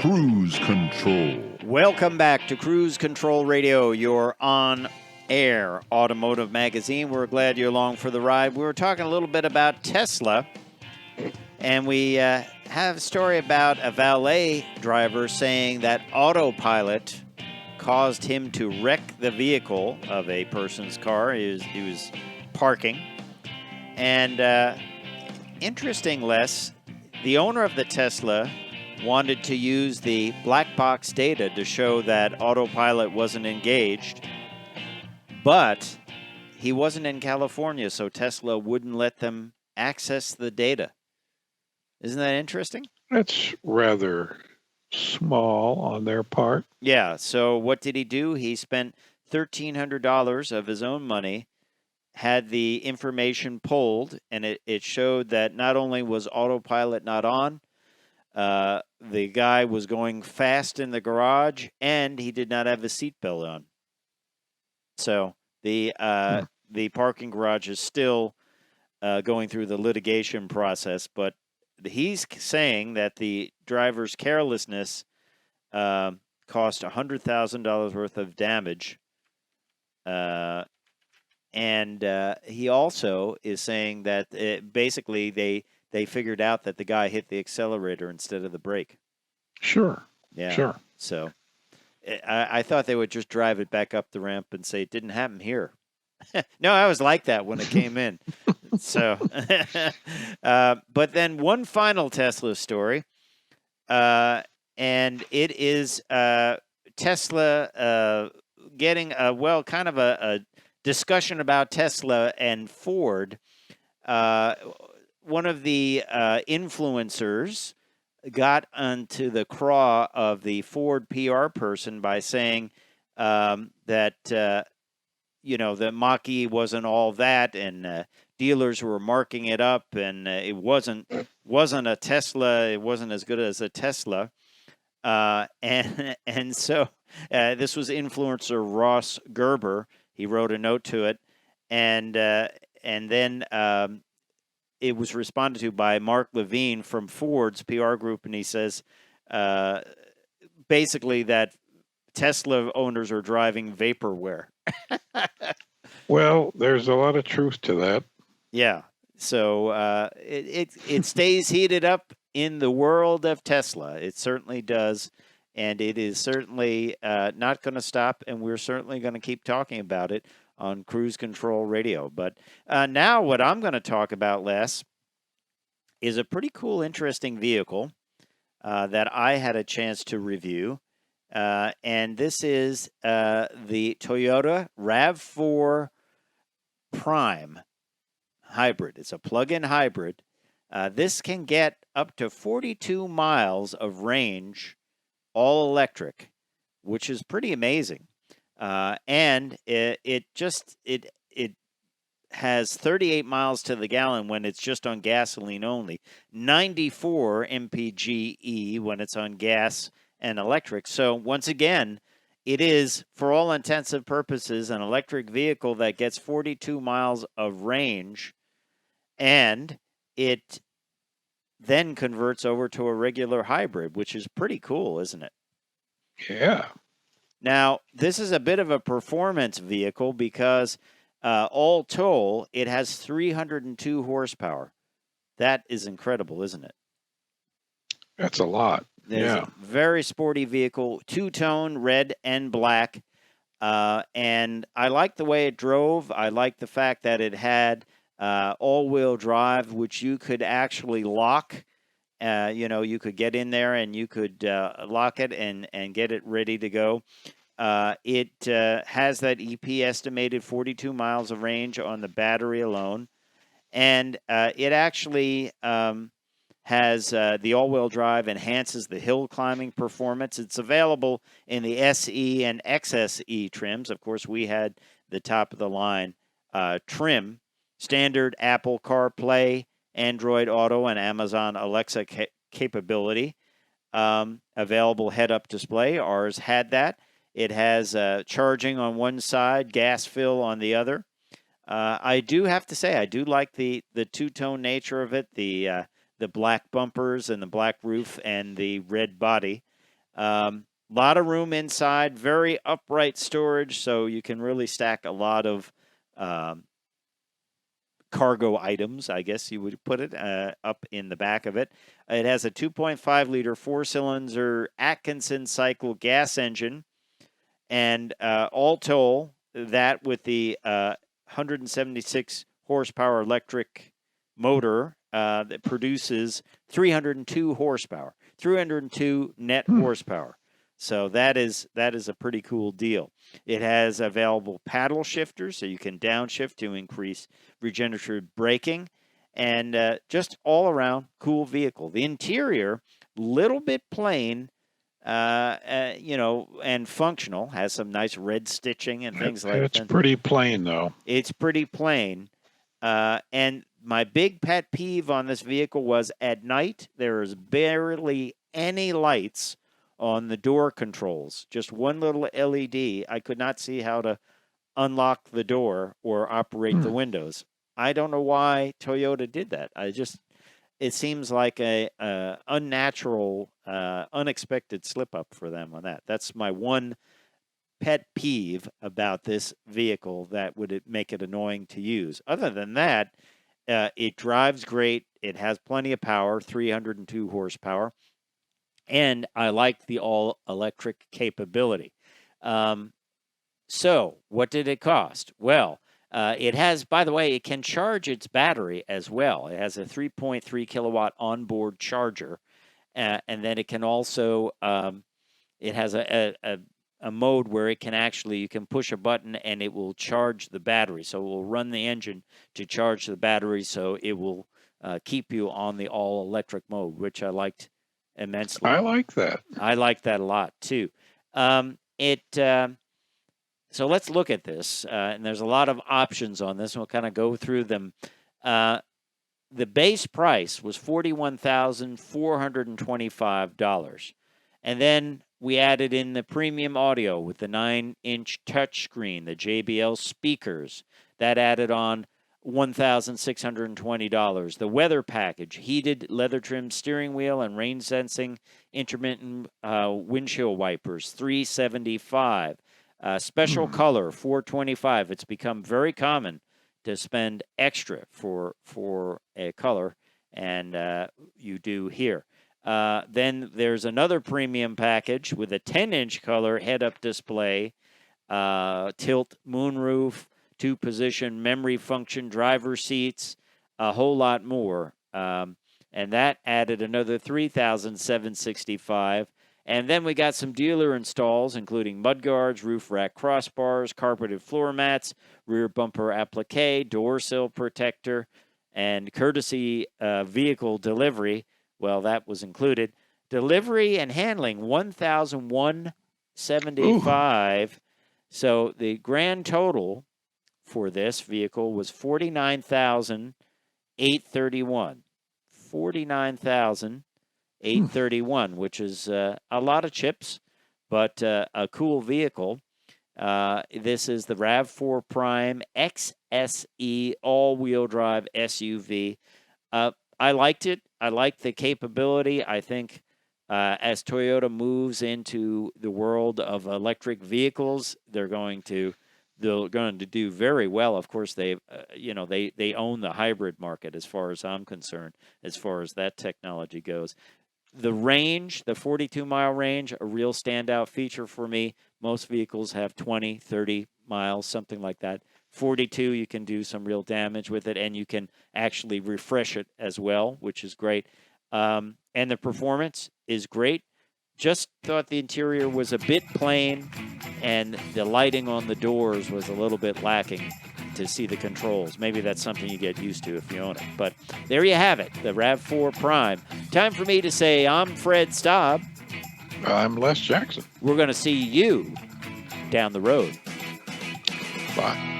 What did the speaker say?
Cruise Control. Welcome back to Cruise Control Radio, your on-air automotive magazine. We're glad you're along for the ride. We were talking a little bit about Tesla, and we have a story about a valet driver saying that autopilot caused him to wreck the vehicle of a person's car. He was parking. And interesting, Les, the owner of the Tesla wanted to use the black box data to show that autopilot wasn't engaged, but he wasn't in California, so Tesla wouldn't let them access the data. Isn't that interesting? That's rather small on their part. Yeah, so what did he do? He spent $1,300 of his own money, had the information pulled, and it showed that not only was autopilot not on, the guy was going fast in the garage, and he did not have a seatbelt on. So the parking garage is still going through the litigation process, but he's saying that the driver's carelessness cost $100,000 worth of damage. And he also is saying that basically they figured out that the guy hit the accelerator instead of the brake. Sure. Yeah. Sure. So I thought they would just drive it back up the ramp and say it didn't happen here. No, I was like that when it came in. So, but then one final Tesla story, and it is Tesla getting kind of a discussion about Tesla and Ford. One of the influencers got onto the craw of the Ford PR person by saying that the Mach-E wasn't all that, and dealers were marking it up, and it wasn't a Tesla. It wasn't as good as a Tesla, and so this was influencer Ross Gerber. He wrote a note to it, and then it was responded to by Mark Levine from Ford's PR group, and he says basically that Tesla owners are driving vaporware. Well, there's a lot of truth to that. Yeah. So it stays heated up in the world of Tesla. It certainly does. And it is certainly not going to stop. And we're certainly going to keep talking about it on Cruise Control Radio. But now what I'm going to talk about, Les, is a pretty cool, interesting vehicle that I had a chance to review. And this is the Toyota RAV4 Prime hybrid. It's a plug-in hybrid. This can get up to 42 miles of range, all electric, which is pretty amazing. And it has 38 miles to the gallon when it's just on gasoline only, 94 mpge when it's on gas and electric. So once again, it is, for all intents and purposes, an electric vehicle that gets 42 miles of range, and it then converts over to a regular hybrid, which is pretty cool, isn't it? Yeah. Now, this is a bit of a performance vehicle because all told, it has 302 horsepower. That is incredible, isn't it? That's a lot. There's a very sporty vehicle, two-tone, red and black. And I like the way it drove. I like the fact that it had all-wheel drive, which you could actually lock. You could get in there and you could lock it and get it ready to go. It has that EP estimated 42 miles of range on the battery alone. And it actually has the all-wheel drive, enhances the hill climbing performance. It's available in the SE and XSE trims. Of course, we had the top-of-the-line trim, standard Apple CarPlay, Android Auto, and Amazon Alexa capability. Available head-up display. Ours had that. It has charging on one side, gas fill on the other. I do have to say, I do like the two-tone nature of it, the black bumpers and the black roof and the red body. Lot of room inside, very upright storage, so you can really stack a lot of cargo items, I guess you would put it, up in the back of it. It has a 2.5-liter four-cylinder Atkinson cycle gas engine, and all told, that with the 176 horsepower electric motor that produces 302 horsepower, 302 net horsepower. So that is a pretty cool deal. It has available paddle shifters, so you can downshift to increase regenerative braking, and just all around cool vehicle. The interior, little bit plain, and functional. Has some nice red stitching and things like that. It's pretty plain, though. It's pretty plain. And my big pet peeve on this vehicle was at night, there is barely any lights on the door controls. Just one little LED. I could not see how to unlock the door or operate the windows. I don't know why Toyota did that. It seems like a unnatural, unexpected slip up for them on that. That's my one pet peeve about this vehicle that would make it annoying to use. Other than that, it drives great. It has plenty of power, 302 horsepower, and I like the all-electric capability. So what did it cost? Well, it has, by the way, it can charge its battery as well. It has a 3.3 kilowatt onboard charger, and then it can also, it has a mode where it can actually, you can push a button and it will charge the battery. So it will run the engine to charge the battery, so it will keep you on the all-electric mode, which I liked immensely. I like that. I like that a lot, too. So let's look at this, and there's a lot of options on this, and we'll kind of go through them. The base price was $41,425, and then we added in the premium audio with the 9-inch touchscreen, the JBL speakers. That added on $1,620. The weather package, heated leather trimmed steering wheel and rain sensing intermittent windshield wipers, $375. Special color, $425. It's become very common to spend extra for a color, and you do here. Then there's another premium package with a 10-inch color head-up display, tilt moonroof, 2-position memory function driver seats, a whole lot more. And that added another $3,765. And then we got some dealer installs, including mudguards, roof rack crossbars, carpeted floor mats, rear bumper applique, door sill protector, and courtesy vehicle delivery. Well, that was included. Delivery and handling, $1,175. So the total for this vehicle was $49,831. $49,831, which is a lot of chips, but a cool vehicle. This is the RAV4 Prime XSE all-wheel drive SUV. I liked it. I liked the capability. I think as Toyota moves into the world of electric vehicles, they're going to do very well. Of course, they own the hybrid market as far as I'm concerned, as far as that technology goes. The range, the 42-mile range, a real standout feature for me. Most vehicles have 20, 30 miles, something like that. 42, you can do some real damage with it, and you can actually refresh it as well, which is great. And the performance is great. Just thought the interior was a bit plain, and the lighting on the doors was a little bit lacking to see the controls. Maybe that's something you get used to if you own it. But there you have it, the RAV4 Prime. Time for me to say I'm Fred Staab. I'm Les Jackson. We're going to see you down the road. Bye.